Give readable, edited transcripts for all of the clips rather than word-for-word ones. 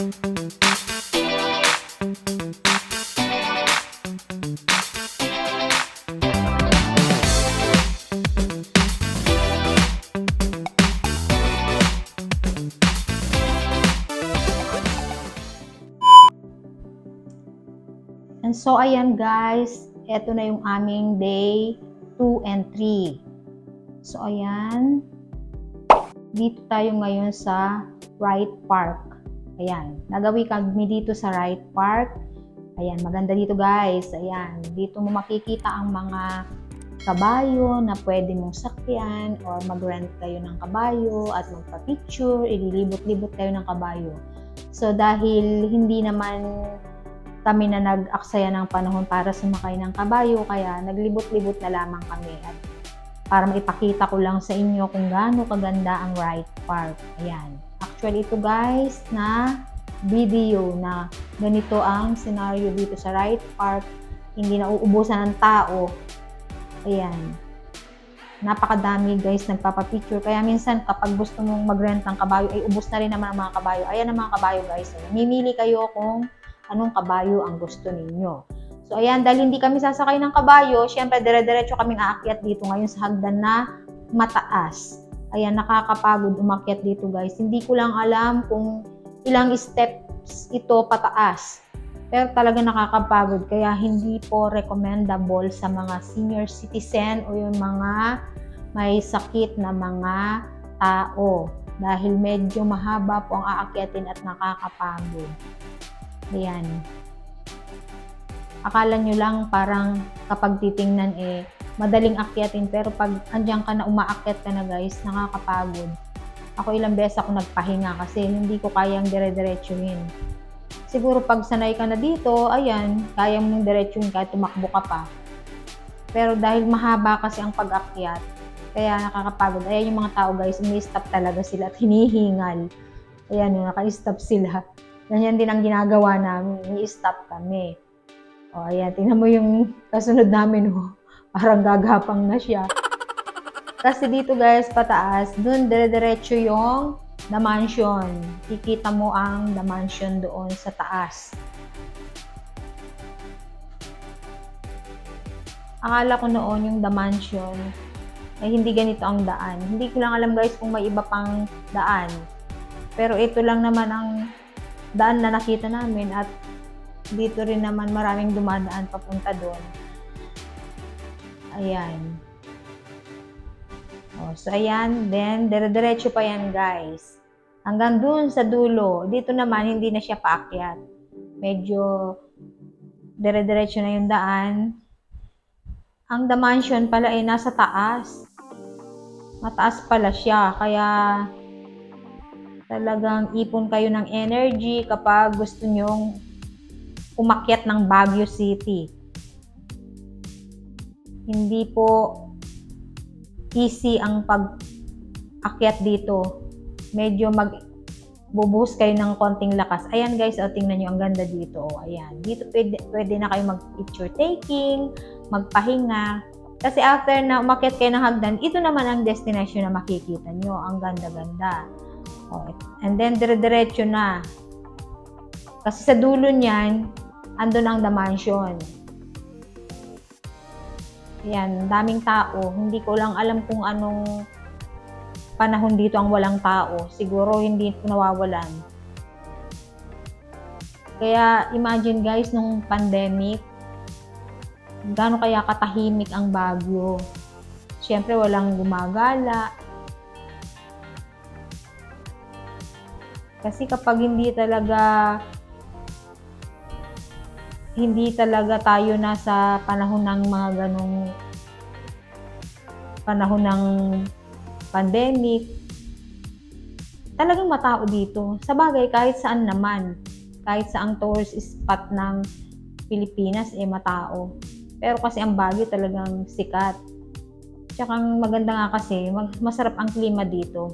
And so, ayan guys, eto na yung aming day 2 and 3. So, ayan, dito tayo ngayon sa Wright Park. Ayan, nagawi kami dito sa Wright Park. Ayan, maganda dito guys. Ayan, dito mo makikita ang mga kabayo na pwede mong sakyan or mag-rent kayo ng kabayo at magpa-picture, ililibot-libot kayo ng kabayo. So, dahil hindi naman kami na nag-aksaya ng panahon para sumakay ng kabayo, kaya naglibot-libot na lamang kami at para maipakita ko lang sa inyo kung gaano kaganda ang Wright Park. Ayan. Actually, ito guys na video na ganito ang scenario dito sa Wright Park. Hindi na uubusan ng tao. Ayan. Napakadami guys nagpapapicture. Kaya minsan kapag gusto mong mag-rent ng kabayo, ay ubos na rin naman ang mga kabayo. Ayan ang mga kabayo guys. Mimili kayo kung anong kabayo ang gusto ninyo. So, ayan, dahil hindi kami sasakay ng kabayo, syempre, dire-diretso kaming aakyat dito ngayon sa hagdan na mataas. Ayan, nakakapagod umakyat dito, guys. Hindi ko lang alam kung ilang steps ito pataas. Pero talaga nakakapagod, kaya hindi po recommendable sa mga senior citizen o yung mga may sakit na mga tao. Dahil medyo mahaba po ang aakyatin at nakakapagod. Ayan. Akala nyo lang parang kapag titingnan madaling akyatin, pero pag andyan ka na, umaakyat ka na guys, nakakapagod. Ako ilang beses ako nagpahinga kasi hindi ko kayang dire-diretsuhin. Siguro pag sanay ka na dito, ayan, kaya mong diretsuhin kahit tumakbo ka pa. Pero dahil mahaba kasi ang pag-akyat, kaya nakakapagod. Ayan yung mga tao guys, umi-stop talaga sila at hinihingal. Ayan, naka-stop sila. Ganyan din ang ginagawa namin. I-stop kami. O, ayan. Tingnan mo yung kasunod namin. Oh. Parang gagapang na siya. Kasi dito guys, pataas. Doon, dire-diretso yung The Mansion. Kikita mo ang The Mansion doon sa taas. Akala ko noon yung The Mansion ay hindi ganito ang daan. Hindi ko lang alam guys kung may iba pang daan. Pero ito lang naman ang daan na nakita namin at dito rin naman maraming dumadaan papunta doon. Ayan. So ayan, then dire-diretso pa yan guys. Hanggang doon sa dulo. Dito naman hindi na siya paakyat. Medyo dire-diretso na yung daan. Ang The Mansion pala ay nasa taas. Mataas pala siya, kaya talagang ipon kayo ng energy kapag gusto nyong umakyat ng Baguio City. Hindi po easy ang pag-akyat dito. Medyo magbubuhos kayo ng konting lakas. Ayan guys, tingnan nyo, ang ganda dito. Ayan. Dito pwede na kayo mag-picture taking, magpahinga. Kasi after na umakyat kayo ng hagdan, ito naman ang destination na makikita nyo. Ang ganda-ganda. And then, dire-diretso na. Kasi sa dulo niyan, andun ang The Mansion. Ayan, daming tao. Hindi ko lang alam kung anong panahon dito ang walang tao. Siguro hindi ito nawawalan. Kaya, imagine guys, nung pandemic, gaano kaya katahimik ang Baguio. Siyempre, walang gumagala. Kasi kapag hindi talaga tayo nasa panahon ng mga ganong panahon ng pandemic, talagang matao dito. Sa bagay, kahit saan naman, kahit saang tourist spot ng Pilipinas, matao. Pero kasi ang Baguio talagang sikat. Tsaka maganda nga kasi, masarap ang klima dito.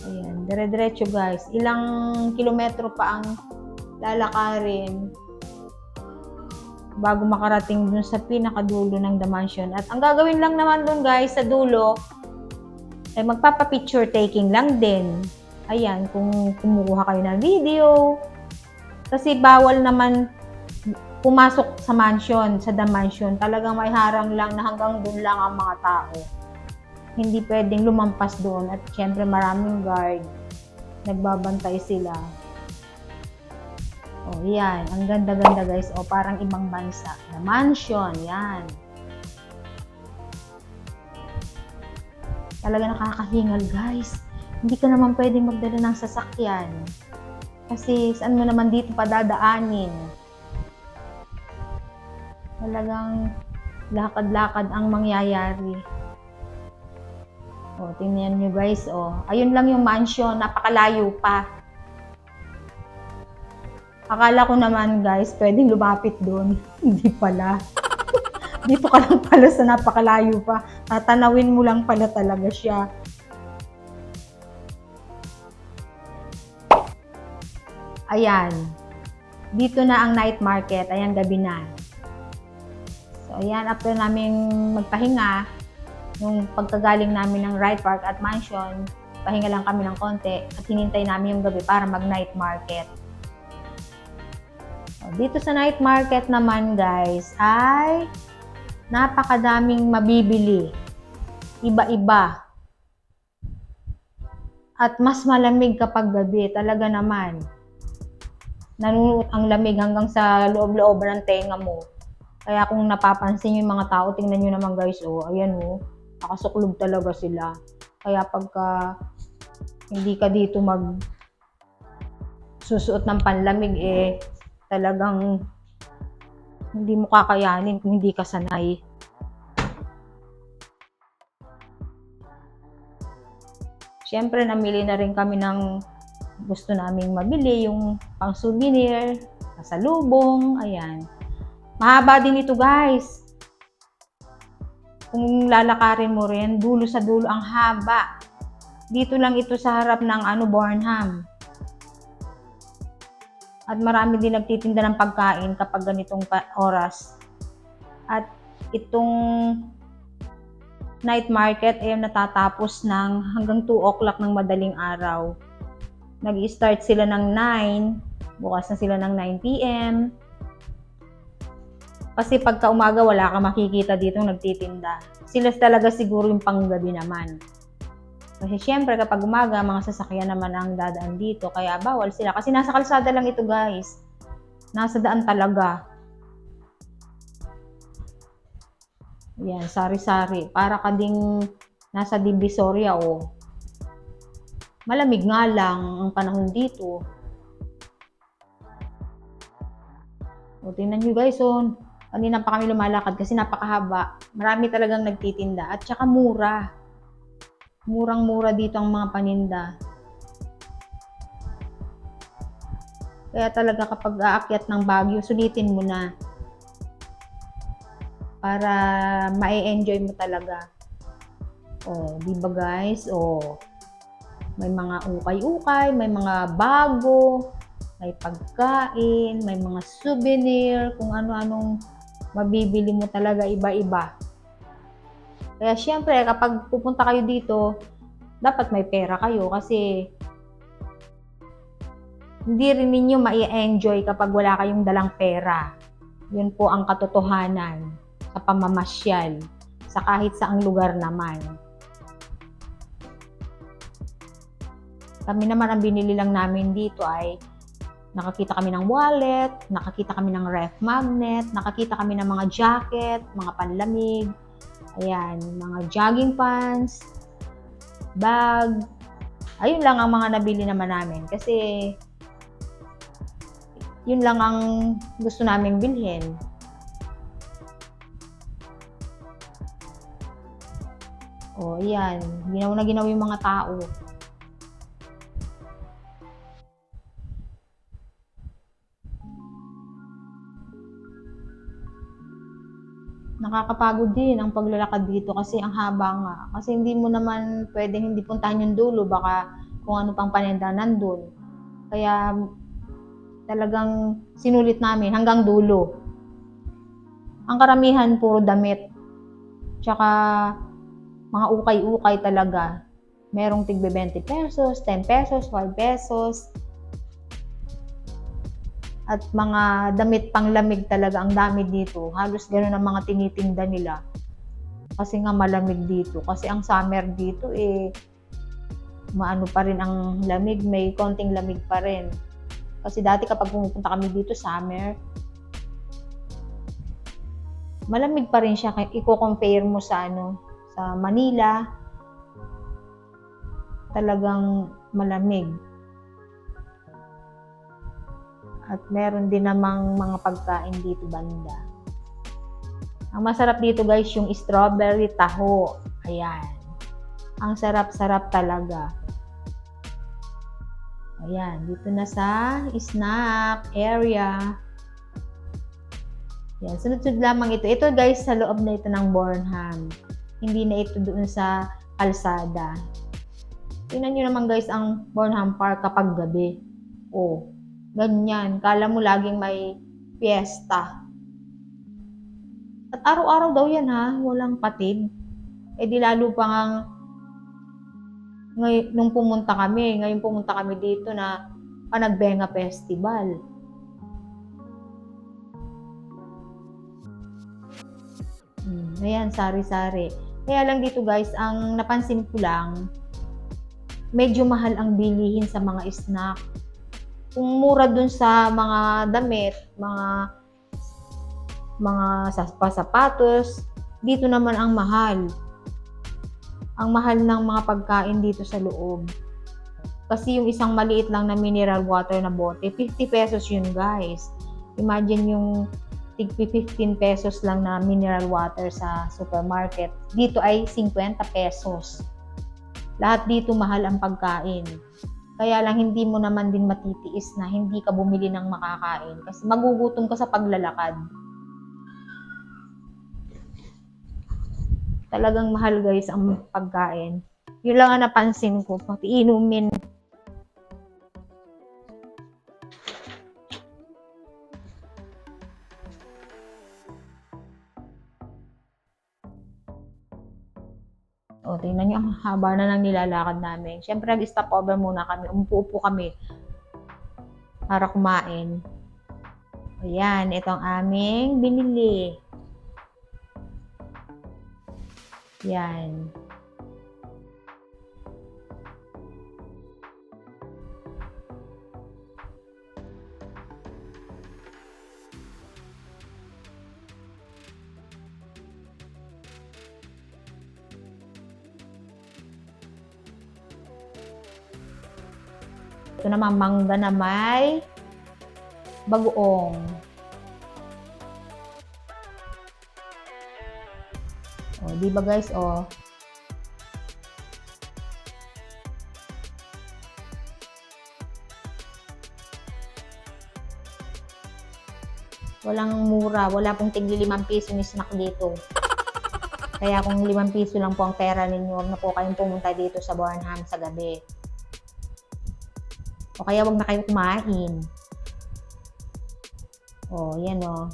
Ayan, dire-diretso guys. Ilang kilometro pa ang lalakarin bago makarating dun sa pinakadulo ng The Mansion. At ang gagawin lang naman dun guys, sa dulo, ay magpapa-picture taking lang din. Ayan, kung kumukuha kayo ng video. Kasi bawal naman pumasok sa mansion, sa The Mansion. Talagang may harang lang na hanggang doon lang ang mga tao. Hindi pwedeng lumampas doon. At syempre maraming guard. Nagbabantay sila. Oh, yan. Ang ganda-ganda guys. O, parang ibang bansa. The Mansion. Yan. Talaga nakakahingal guys. Hindi ka naman pwedeng magdala ng sasakyan. Kasi saan mo naman dito padadaanin? Talagang lakad-lakad ang mangyayari. O, tingnan nyo guys. O, ayun lang yung mansion. Napakalayo pa. Akala ko naman guys, pwedeng lumapit doon. Hindi pala. Dito ka lang pala sa napakalayo pa. Tatanawin mo lang pala talaga siya. Ayan. Dito na ang night market. Ayan, gabi na. So, ayan. After namin magpahinga, yung pagkagaling namin ng Ride Park at Mansion, pahinga lang kami ng konti at hinintay namin yung gabi para mag-night market. So, dito sa night market naman guys, ay napakadaming mabibili. Iba-iba. At mas malamig kapag gabi. Talaga naman. Nanunuot ang lamig hanggang sa loob-looban ng tenga mo. Kaya kung napapansin yung mga tao, tingnan nyo naman guys, oh, ayan oh, nakasuklog talaga sila. Kaya pagka hindi ka dito susuot ng panlamig, eh, talagang hindi mo kakayanin kung hindi ka sanay. Siyempre, namili na rin kami ng gusto naming mabili, yung pang souvenir, pasalubong, ayan. Mahaba din ito guys. Kung lalakarin mo rin, dulo sa dulo ang haba. Dito lang ito sa harap ng Bornham. At marami din nagtitinda ng pagkain kapag ganitong oras. At itong night market ay natatapos ng hanggang 2 o'clock ng madaling araw. Nag-i-start sila ng 9, bukas na sila ng 9 PM. Kasi pagka umaga wala ka makikita dito nagtitinda. Sila talaga siguro yung panggabi naman. Kasi syempre kapag umaga, mga sasakyan naman ang dadaan dito, kaya bawal sila. Kasi nasa kalsada lang ito guys. Nasa daan talaga. Yan, sari-sari. Para ka ding nasa Divisoria o. Malamig nga lang ang panahon dito. O, tingnan nyo guys, oh. Kanina pa kami lumalakad kasi napakahaba. Marami talagang nagtitinda. At saka mura. Murang-mura dito ang mga paninda. Kaya talaga kapag aakyat ng Baguio, sulitin mo na. Para ma-enjoy mo talaga. O, diba guys? O, may mga ukay-ukay, may mga bago, may pagkain, may mga souvenir, kung ano-anong mabibili mo talaga iba-iba. Kaya syempre, kapag pupunta kayo dito, dapat may pera kayo kasi hindi rin ninyo mai-enjoy kapag wala kayong dalang pera. Yun po ang katotohanan sa pamamasyal sa kahit saang lugar naman. Kami naman ang binili lang namin dito ay nakakita kami ng wallet, nakakita kami ng ref magnet, nakakita kami ng mga jacket, mga panlamig, ayan, mga jogging pants, bag. Ayun lang ang mga nabili naman namin kasi yun lang ang gusto naming bilhin. O, ayan, ginaw na ginaw yung mga tao. Nakakapagod din ang paglalakad dito kasi ang haba nga. Kasi hindi mo naman pwedeng hindi puntahan yung dulo, baka kung ano pang paninda nandun. Kaya talagang sinulit namin hanggang dulo. Ang karamihan puro damit. Tsaka mga ukay-ukay talaga. Merong tigbe 20 pesos, 10 pesos, 5 pesos. At mga damit panglamig talaga ang dami dito. Halos gano'n ang mga tinitinda nila. Kasi nga malamig dito. Kasi ang summer dito maano pa rin ang lamig, may konting lamig pa rin. Kasi dati kapag pumupunta kami dito summer, malamig pa rin siya. I-compare mo sa sa Manila, talagang malamig. At meron din namang mga pagkain dito banda. Ang masarap dito guys, yung strawberry taho. Ayan. Ang sarap-sarap talaga. Ayan, dito na sa snack area. Ayan, sunod-sunod lamang ito. Ito guys, sa loob na ito ng Burnham. Hindi na ito doon sa kalsada. Tingnan nyo naman guys ang Burnham Park kapag gabi. Oh, ganyan. Kala mo laging may fiesta. At araw-araw daw yan ha, walang patid. Di lalo pa nga nung pumunta kami, ngayon pumunta kami dito na Panagbenga Festival. Ayan, sari-sari. Kaya lang dito guys, ang napansin ko lang, medyo mahal ang bilihin sa mga snack. Kung mura dun sa mga damit, mga sapatos, dito naman ang mahal. Ang mahal ng mga pagkain dito sa loob. Kasi yung isang maliit lang na mineral water na bote, 50 pesos yun guys. Imagine yung tig 15 pesos lang na mineral water sa supermarket. Dito ay 50 pesos. Lahat dito mahal ang pagkain. Kaya lang hindi mo naman din matitiis na hindi ka bumili ng makakain. Kasi magugutom ka sa paglalakad. Talagang mahal guys ang pagkain. Yun lang ang napansin ko. Pati inumin. O, tingnan nyo, ang haba na ng nilalakad namin. Siyempre, nag-stop over muna kami. Umupo kami para kumain. Ayan, ito ang aming binili. Yan. Ito naman, mangga na may bagoong. O, di ba guys, o. Walang mura, wala pong tigli 5 piso ni snack dito. Kaya kung 5 piso lang po ang pera ninyo, huwag na po kayong pumunta dito sa Burnham sa gabi. O kaya wag na kayo kumain. O, yan o.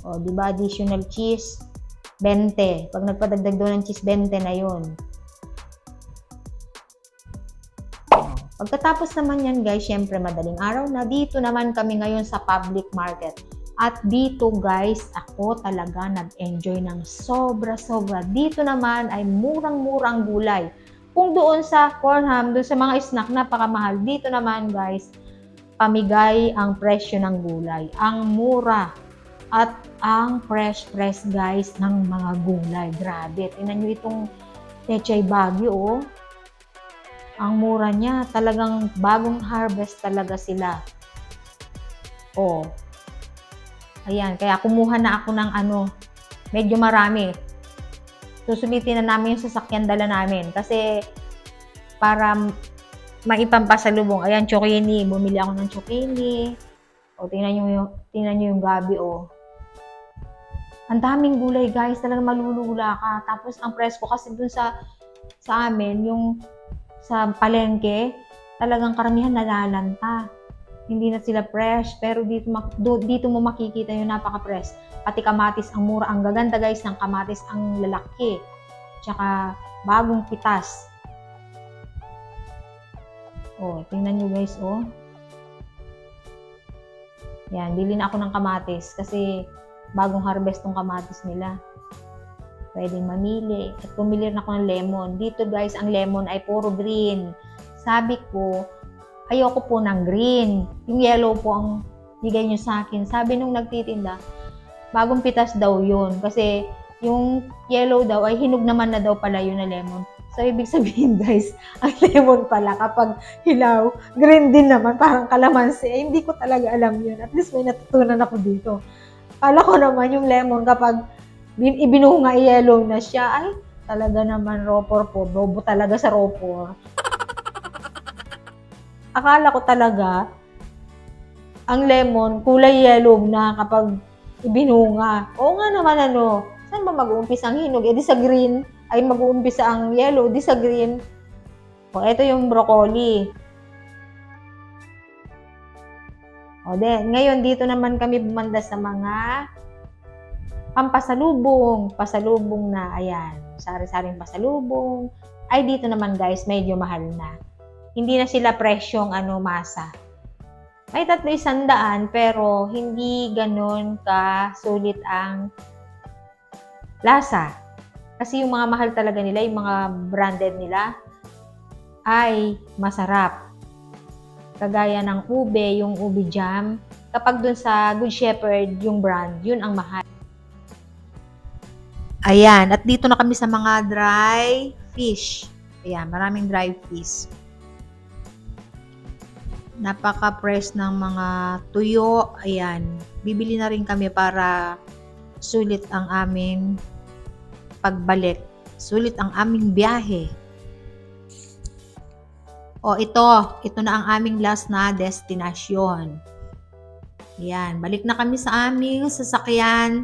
O, di ba additional cheese? 20. Pag nagpadagdag doon ng cheese, 20 na yun. Pagkatapos naman yan guys, syempre madaling araw na. Dito naman kami ngayon sa public market. At dito guys, ako talaga nag-enjoy ng sobra-sobra. Dito naman ay murang-murang gulay. Kung doon sa Burnham, doon sa mga snack, napakamahal. Dito naman guys, pamigay ang presyo ng gulay. Ang mura. At ang fresh guys ng mga gulay. Grabe. Tingnan nyo itong Pechay Baguio oh. Ang mura niya. Talagang bagong harvest talaga sila. Oh. Ayan. Kaya kumuha na ako ng medyo marami. Susulitin na namin yung sasakyan dala namin. Kasi para maipampasalubong. Ayan, chukini. Bumili ako ng chukini. O, tingnan nyo yung gabi oh. Ang daming gulay guys, talagang malulula ka. Tapos ang presko kasi dun sa amin, yung sa palengke, talagang karamihan nalalanta. Hindi na sila fresh, pero dito mo makikita yung napaka-fresh. Pati kamatis ang mura, ang gaganda guys ng kamatis ang lalaki. Tsaka bagong pitas. Oh, tingnan nyo guys, oh. Yan, bili na ako ng kamatis kasi bagong harvest tong kamatis nila. Pwedeng mamili. At pumili na ako ng lemon. Dito guys, ang lemon ay puro green. Sabi ko, ayoko po ng green. Yung yellow po ang bigay nyo sa akin. Sabi nung nagtitinda, bagong pitas daw yun. Kasi yung yellow daw ay hinog naman na daw pala yun na lemon. So, ibig sabihin guys, ang lemon pala kapag hilaw, green din naman, parang kalamansi. Eh, hindi ko talaga alam yun. At least may natutunan ako dito. Kala ko naman yung lemon kapag ibinunga, yellow na siya. Ay, talaga naman, ropor po. Bobo talaga sa ropor. Akala ko talaga, ang lemon, kulay yellow na kapag ibinunga. Oo nga naman, ano, saan ba mag-uumpisa ang hinog? Eh, di sa green, ay mag-uumpisa ang yellow, di sa green. O, ito yung broccoli. O, ngayon, dito naman kami bumanda sa mga pampasalubong. Pasalubong na, ayan. Sari-saring pasalubong. Ay, dito naman guys, medyo mahal na. Hindi na sila presyong masa. May 300, pero hindi ganun ka sulit ang lasa. Kasi yung mga mahal talaga nila, yung mga branded nila, ay masarap. Kagaya ng ube, yung ube jam. Kapag dun sa Good Shepherd, yung brand, yun ang mahal. Ayan, at dito na kami sa mga dry fish. Ayan, maraming dry fish. Napaka-fresh ng mga tuyo. Ayan, bibili na rin kami para sulit ang aming pagbalik. Sulit ang aming biyahe. O, ito na ang aming last na destinasyon. Ayan, balik na kami sa aming sasakyan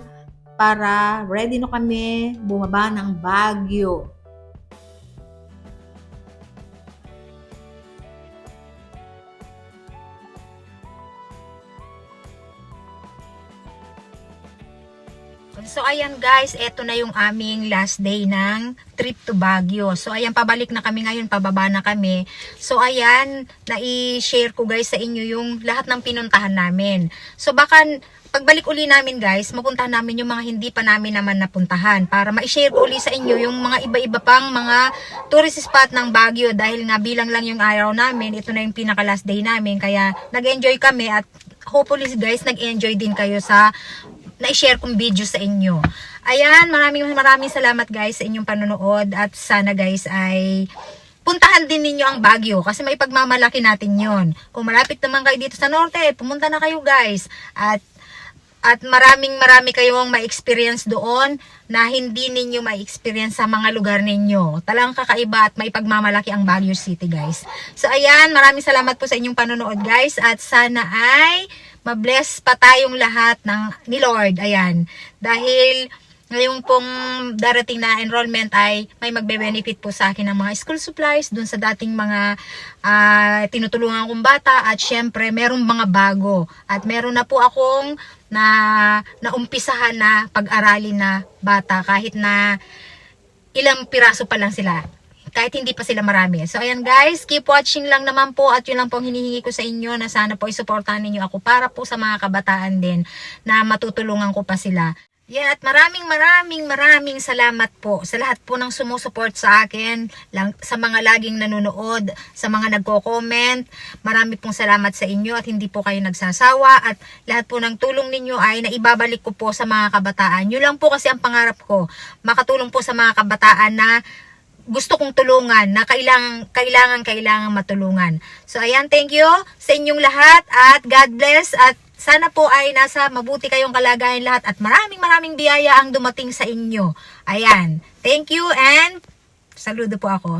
para ready na kami bumaba ng Baguio. So, ayan guys, eto na yung aming last day ng trip to Baguio. So, ayan, pabalik na kami ngayon, pababa na kami. So, ayan, nai-share ko guys sa inyo yung lahat ng pinuntahan namin. So, baka pagbalik uli namin guys, mapuntahan namin yung mga hindi pa namin naman napuntahan para ma-share ko uli sa inyo yung mga iba-iba pang mga tourist spot ng Baguio dahil nga bilang lang yung araw namin, ito na yung pinaka last day namin. Kaya, nag-enjoy kami at hopefully guys, nag-enjoy din kayo sa na-share kong video sa inyo. Ayan, maraming salamat guys sa inyong panonood at sana guys ay puntahan din ninyo ang Baguio kasi may pagmamalaki natin yon. Kung malapit naman kayo dito sa norte, pumunta na kayo guys. At marami kayong ma-experience doon na hindi ninyo ma-experience sa mga lugar ninyo. Talagang kakaiba at may pagmamalaki ang Baguio City guys. So ayan, maraming salamat po sa inyong panonood guys at sana ay mabless pa tayong lahat ni Lord. Ayan. Dahil ngayong pong darating na enrollment ay may magbe-benefit po sa akin ng mga school supplies dun sa dating mga tinutulungan kong bata at syempre merong mga bago. At meron na po akong naumpisahan na pag-aralin na bata kahit na ilang piraso pa lang sila. Kahit hindi pa sila marami. So, ayan guys, keep watching lang naman po at yun lang pong hinihingi ko sa inyo na sana po isuportahan ninyo ako para po sa mga kabataan din na matutulungan ko pa sila. Yan, at maraming salamat po sa lahat po ng sumusuport sa akin, sa mga laging nanonood, sa mga nagko-comment. Marami pong salamat sa inyo at hindi po kayo nagsasawa at lahat po ng tulong ninyo ay naibabalik ko po sa mga kabataan. Yun lang po kasi ang pangarap ko, makatulong po sa mga kabataan na gusto kong tulungan, na kailangan matulungan. So ayan, thank you sa inyong lahat at God bless at sana po ay nasa mabuti kayong kalagayan lahat at maraming biyaya ang dumating sa inyo. Ayan, thank you and saludo po ako.